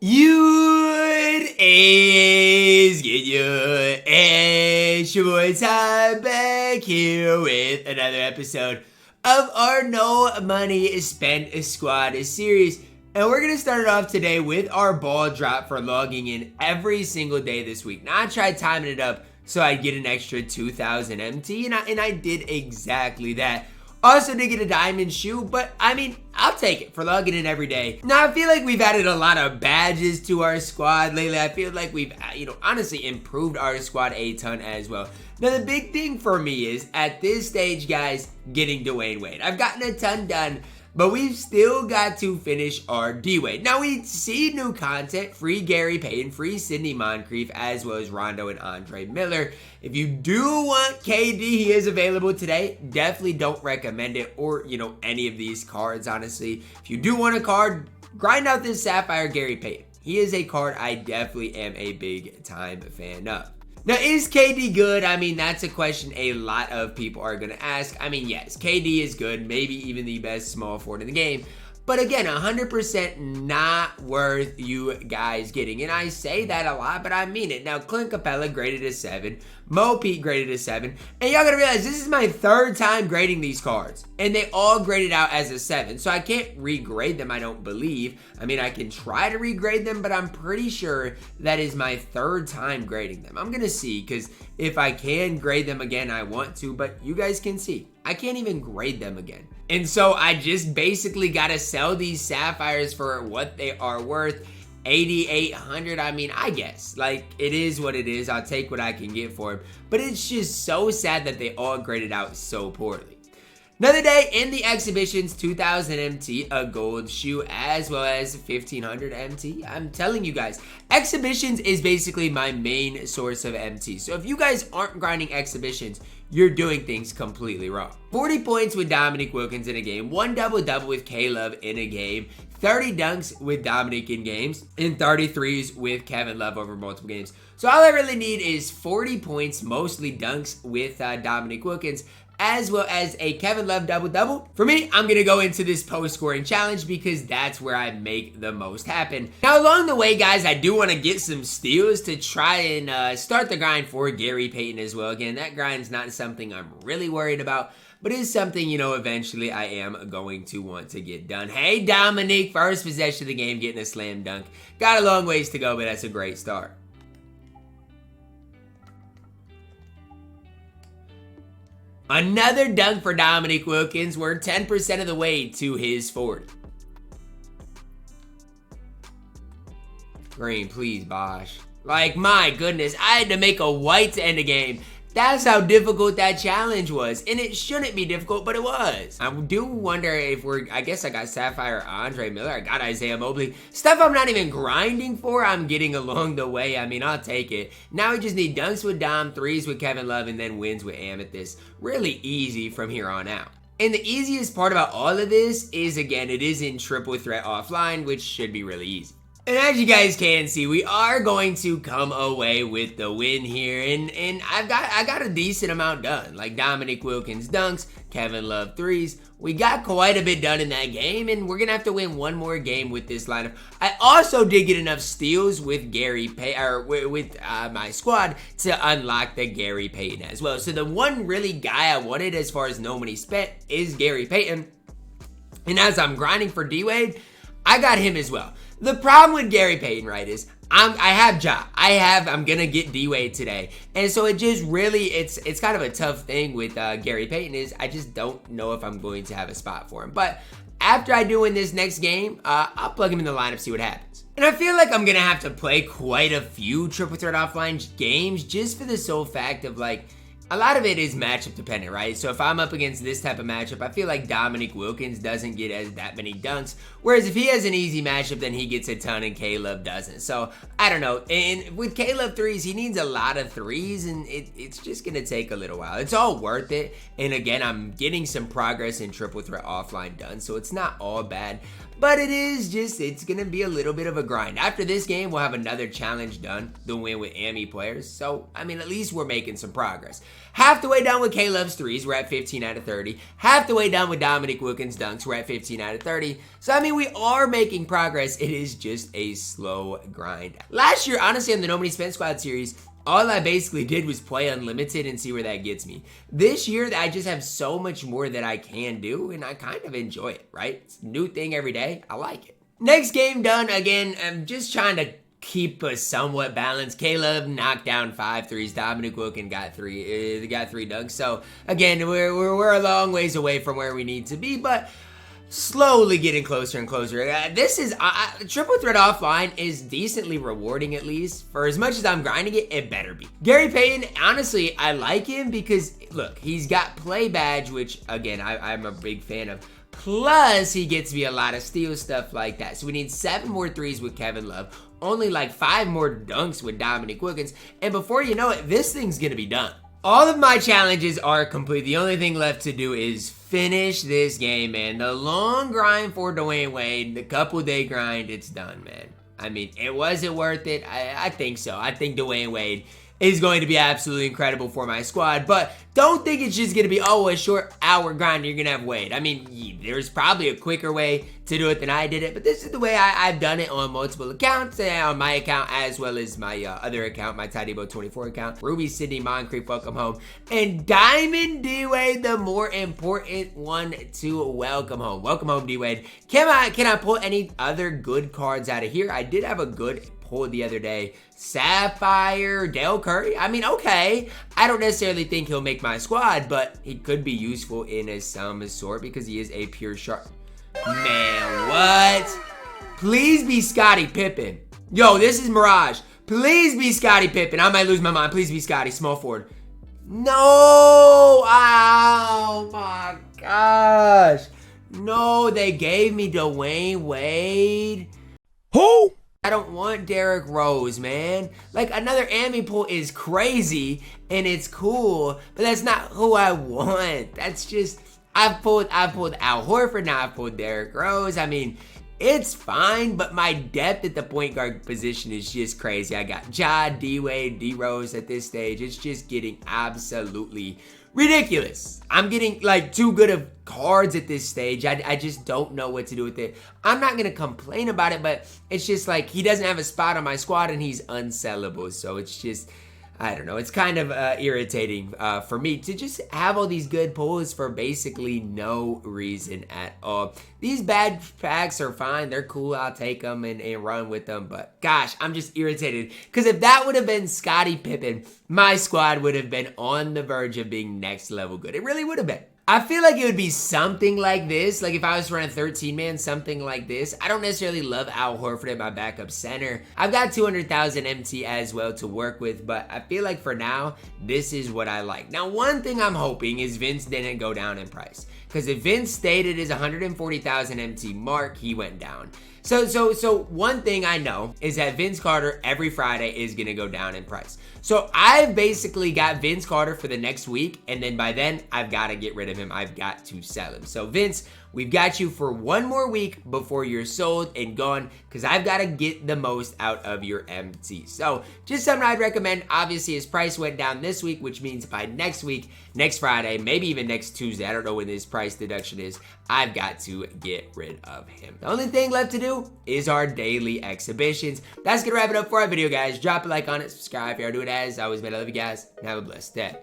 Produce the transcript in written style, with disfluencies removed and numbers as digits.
It is it's your boy Ty back here with another episode of our No Money Spent Squad series. And we're going to start it off today with our ball drop for logging in every single day this week. Now I tried timing it up so I'd get an extra 2,000 MT, and I did exactly that. Also did get a diamond shoe, but I mean, I'll take it for logging in every day. Now, I feel like we've added a lot of badges to our squad lately. I feel like we've, honestly improved our squad a ton as well. Now, the big thing for me is, at this stage, guys, getting Dwyane Wade. I've gotten a ton done, but we've still got to finish our D-Wade. Now, we see new content, free Gary Payton, free Sidney Moncrief, as well as Rondo and Andre Miller. If you do want KD, he is available today. Definitely don't recommend it, or, any of these cards, honestly. If you do want a card, grind out this Sapphire Gary Payton. He is a card I definitely am a big time fan of. Now, is KD good? I mean, that's a question a lot of people are going to ask. I mean, yes, KD is good, maybe even the best small forward in the game. But again, 100% not worth you guys getting. And I say that a lot, but I mean it. Now, Clint Capella graded a 7. Mo Pete graded a 7. And y'all gotta realize, this is my third time grading these cards. And they all graded out as a 7. So I can't regrade them, I don't believe. I mean, I can try to regrade them, but I'm pretty sure that is my third time grading them. I'm gonna see, because if I can grade them again, I want to. But you guys can see, I can't even grade them again. And so I just basically got to sell these sapphires for what they are worth. 8,800. I mean, I guess. Like, it is what it is. I'll take what I can get for them. But it's just so sad that they all graded out so poorly. Another day in the exhibitions, 2,000 MT, a gold shoe, as well as 1,500 MT. I'm telling you guys, exhibitions is basically my main source of MT. So if you guys aren't grinding exhibitions, you're doing things completely wrong. 40 points with Dominique Wilkins in a game, 1 double-double with K-Love in a game, 30 dunks with Dominique in games, and 33s with Kevin Love over multiple games. So all I really need is 40 points, mostly dunks with Dominique Wilkins, as well as a Kevin Love double-double. For me, I'm going to go into this post-scoring challenge because that's where I make the most happen. Now, along the way, guys, I do want to get some steals to try and start the grind for Gary Payton as well. Again, that grind's not something I'm really worried about, but it's something, eventually I am going to want to get done. Hey, Dominique, first possession of the game, getting a slam dunk. Got a long ways to go, but that's a great start. Another dunk for Dominique Wilkins. We're 10% of the way to his 40. Green, please, Bosh. Like, my goodness, I had to make a white to end the game. That's how difficult that challenge was. And it shouldn't be difficult, but it was. I do wonder if I guess I got Sapphire Andre Miller. I got Isaiah Mobley. Stuff I'm not even grinding for, I'm getting along the way. I mean, I'll take it. Now we just need dunks with Dom, 3s with Kevin Love, and then wins with Amethyst. Really easy from here on out. And the easiest part about all of this is, again, it is in triple threat offline, which should be really easy. And as you guys can see, we are going to come away with the win here, and I got a decent amount done. Like Dominique Wilkins dunks, Kevin Love 3s. We got quite a bit done in that game, and we're gonna have to win one more game with this lineup. I also did get enough steals with my squad to unlock the Gary Payton as well. So the one really guy I wanted as far as no money spent is Gary Payton, and as I'm grinding for D-Wade, I got him as well. The problem with Gary Payton, right, is I have Ja. I'm gonna get D-Wade today. And so it just really, it's kind of a tough thing with Gary Payton is I just don't know if I'm going to have a spot for him. But after I do win this next game, I'll plug him in the lineup, see what happens. And I feel like I'm gonna have to play quite a few triple threat offline games just for the sole fact of like, a lot of it is matchup dependent, right? So if I'm up against this type of matchup, I feel like Dominique Wilkins doesn't get that many dunks. Whereas if he has an easy matchup, then he gets a ton and K-Love doesn't. So I don't know. And with K-Love 3s, he needs a lot of 3s, and it's just going to take a little while. It's all worth it. And again, I'm getting some progress in triple threat offline done, so it's not all bad. but it's gonna be a little bit of a grind. After this game, we'll have another challenge done, the win with AMI players. So, I mean, at least we're making some progress. Half the way done with Caleb's threes, we're at 15 out of 30. Half the way done with Dominique Wilkins' dunks, we're at 15 out of 30. So, I mean, we are making progress. It is just a slow grind. Last year, honestly, in the Nobody Spent Squad series, all I basically did was play unlimited and see where that gets me. This year, I just have so much more that I can do, and I kind of enjoy it, right? It's a new thing every day. I like it. Next game done. Again, I'm just trying to keep a somewhat balanced. Caleb knocked down 5 threes. Dominic Wilkins got 3. They got 3 dunks. So again, we're a long ways away from where we need to be, but slowly getting closer and closer. This is triple threat offline is decently rewarding, at least for as much as I'm grinding it. It better be. Gary Payton, honestly, I like him because look, he's got play badge, which again I'm a big fan of. Plus, he gets me a lot of steal stuff like that. So we need 7 more threes with Kevin Love, only like 5 more dunks with Dominic Wilkins, and before you know it, this thing's gonna be done. All of my challenges are complete. The only thing left to do is finish this game, man. The long grind for Dwyane Wade, the couple day grind, it's done, man. I mean, was it worth it? I think so. I think Dwyane Wade is going to be absolutely incredible for my squad, but don't think it's just going to be, oh, a short hour grind, you're going to have Wade. I mean, there's probably a quicker way to do it than I did it, but this is the way I've done it on multiple accounts, on my account as well as my other account, my TyDeBo 24 account. Ruby, Sidney Moncrief, welcome home. And Diamond D-Wade, the more important one to welcome home. Welcome home, D-Wade. Can I pull any other good cards out of here? I did have a good pull the other day. Sapphire, Dale Curry. I mean, okay. I don't necessarily think he'll make my squad, but he could be useful in some sort because he is a pure shark. Man, what? Please be Scottie Pippen. Yo, this is Mirage. Please be Scottie Pippen. I might lose my mind. Please be Scottie. Small forward. No. Oh, my gosh. No, they gave me Dwyane Wade. Who? I don't want Derrick Rose, man. Like, another AMI pull is crazy and it's cool, but that's not who I want. That's just, I've pulled Al Horford, now I've pulled Derrick Rose. I mean, it's fine, but my depth at the point guard position is just crazy. I got Ja, D-Wade, D-Rose at this stage. It's just getting absolutely ridiculous. I'm getting like too good of cards at this stage. I just don't know what to do with it. I'm not gonna complain about it, but it's just like he doesn't have a spot on my squad and he's unsellable. So it's just, I don't know. It's kind of irritating for me to just have all these good pulls for basically no reason at all. These bad packs are fine. They're cool. I'll take them and run with them. But gosh, I'm just irritated. Because if that would have been Scottie Pippen, my squad would have been on the verge of being next level good. It really would have been. I feel like it would be something like this. Like if I was running 13-man, something like this. I don't necessarily love Al Horford at my backup center. I've got 200,000 MT as well to work with, but I feel like for now, this is what I like. Now, one thing I'm hoping is Vince didn't go down in price. Because if Vince stayed at his 140,000 MT mark, he went down. So one thing I know is that Vince Carter every Friday is going to go down in price. So I've basically got Vince Carter for the next week, and then by then, I've got to get rid of him. I've got to sell him. So Vince, we've got you for one more week before you're sold and gone, because I've got to get the most out of your MT. So just something I'd recommend. Obviously, his price went down this week, which means by next week, next Friday, maybe even next Tuesday, I don't know when this price deduction is, I've got to get rid of him. The only thing left to do is our daily exhibitions. That's going to wrap it up for our video, guys. Drop a like on it, subscribe if you're doing it. As always, man, I love you guys, and have a blessed day.